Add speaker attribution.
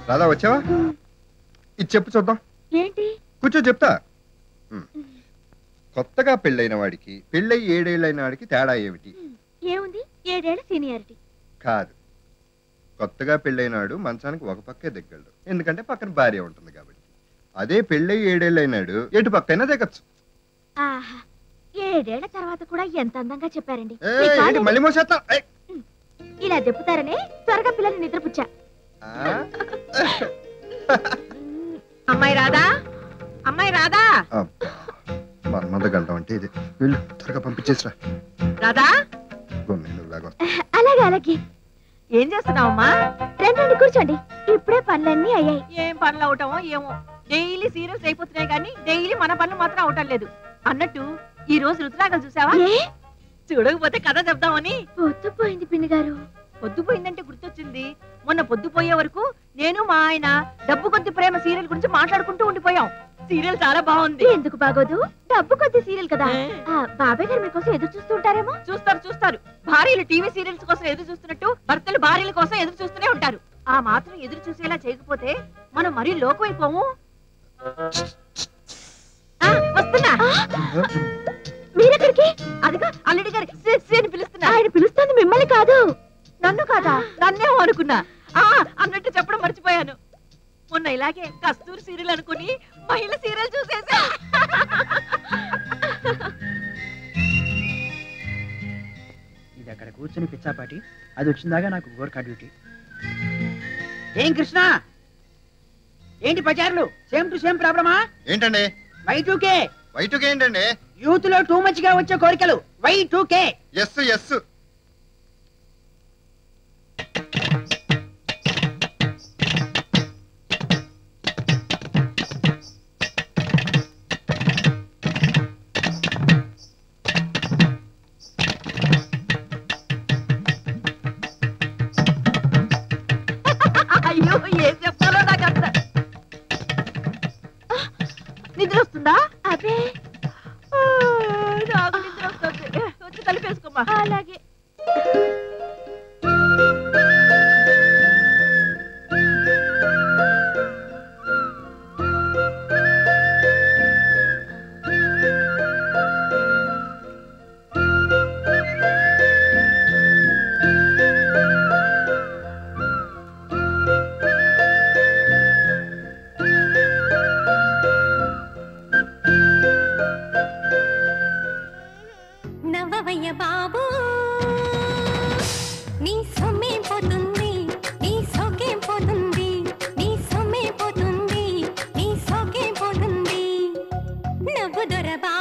Speaker 1: రాధా వచ్చావా? ఇది చెప్పు చూద్దాం.
Speaker 2: ఏంటి?
Speaker 1: కూర్చో చెప్తా. కొత్తగా పెళ్ళైన వాడికి పెళ్ళై 7 ఏళ్ళైన వాడికి తేడా ఏమిటి?
Speaker 2: ఏముంది, 7 ఏళ్ల సీనియారిటీ.
Speaker 1: కాదు, కొత్తగా పెళ్ళైనాడు మంచానికి ఒక పక్కే దిగ్గలడు, ఎందుకంటే పక్కన భార్య ఉంటుంది కాబట్టి. అదే పెళ్ళై 7 ఏళ్ళైనాడు ఎటు పక్కైనా దిగచ్చు.
Speaker 2: ఆహా, 7 ఏళ్ల తర్వాత కూడా ఎంత అందంగా చెప్పారండి.
Speaker 1: మళ్ళీ మోసేస్తా.
Speaker 2: ఇలా చెప్పుతారనే త్వరగా పిల్లల్ని నిద్రపుచ్చా.
Speaker 3: అమ్మాయి రాదా? అమ్మాయి రాదా?
Speaker 1: మన్మద గంటం అంటే ఇది. వీళ్ళు త్వరగా పంపించేసిరా.
Speaker 3: రాదా?
Speaker 2: అలాగే అలాగే.
Speaker 3: ఏం చేస్తున్నావమ్మా?
Speaker 2: రండి కూర్చోండి, ఇప్పుడే పనులన్నీ అయ్యాయి.
Speaker 3: ఏం పనులు అవటమో ఏమో, డైలీ సీరియల్స్ అయిపోతున్నాయి కానీ డైలీ మన పనులు మాత్రం అవటం లేదు. అన్నట్టు ఈ రోజు రుతురాగలు చూసావా? చూడకపోతే కథ చెప్దామని.
Speaker 2: పొద్దుపోయింది పిన్ని గారు.
Speaker 3: పొద్దుపోయిందంటే గుర్తొచ్చింది, మొన్న పొద్దుపోయే వరకు నేను మా ఆయన డబ్బు కొద్ది ప్రేమ సీరియల్ గురించి మాట్లాడుకుంటూ ఉండిపోయాం. సీరియల్ చాలా బాగుంది.
Speaker 2: ఎందుకు బాగోదు, డబ్బు కొద్ది సీరియల్ కదా. బాబాయ్ గారు మీకోసం ఎదురు చూస్తూ ఉంటారేమో.
Speaker 3: చూస్తారు. భార్యలు టీవీ సీరియల్స్ కోసం ఎదురు చూస్తున్నట్టు భర్తలు భార్యల కోసం ఎదురు చూస్తూనే ఉంటారు. ఆ మాత్రం ఎదురు చూసేలా చేయకపోతే మనం మరీ లోకమైపోము. వస్తున్నా.
Speaker 2: మీరెక్కడికి?
Speaker 3: అదిగా అల్లుడి గారి అని పిలుస్తున్నా.
Speaker 2: ఆయన పిలుస్తుంది మిమ్మల్ని కాదు.
Speaker 3: నన్ను కాదా? నన్నేమో అనుకున్నా. అన్నట్టు చెప్పడం మర్చిపోయాను. మొన్న ఇలాగే కస్తూరి సీరియల్ అనుకుని మహిళ సీరియల్ చూసేసా.
Speaker 4: ఇది అక్కడ కూర్చొని పిచ్చాపాటి, అది వచ్చిందాగా నాకు గోర్ఖా డ్యూటీ. ఏం కృష్ణ, ఏంటి బజార్లు? సేమ్ టు సేమ్ ప్రాబ్లమా
Speaker 1: ఏంటండి?
Speaker 4: Y2K.
Speaker 1: Y2K ఏంటండి?
Speaker 4: యూత్ లో టూ మచ్ గా వచ్చే కోరికలు. Y2K.
Speaker 1: Yes yes.
Speaker 3: అయ్యో, ఏం చెప్పాలో నాకు అంత నిద్ర వస్తుందా?
Speaker 2: అదే
Speaker 3: నాకు నిద్ర వస్తుంది. వచ్చి కలిపేసుకోమా.
Speaker 2: అలాగే.
Speaker 5: నవ్వవయ్య బాబు, నీ సొమ్మే పోతుంది, నీ సోకే పోతుంది, నీ సొమ్మే పోతుంది, నీ సోకే పోతుంది. నవ్వు దొరబా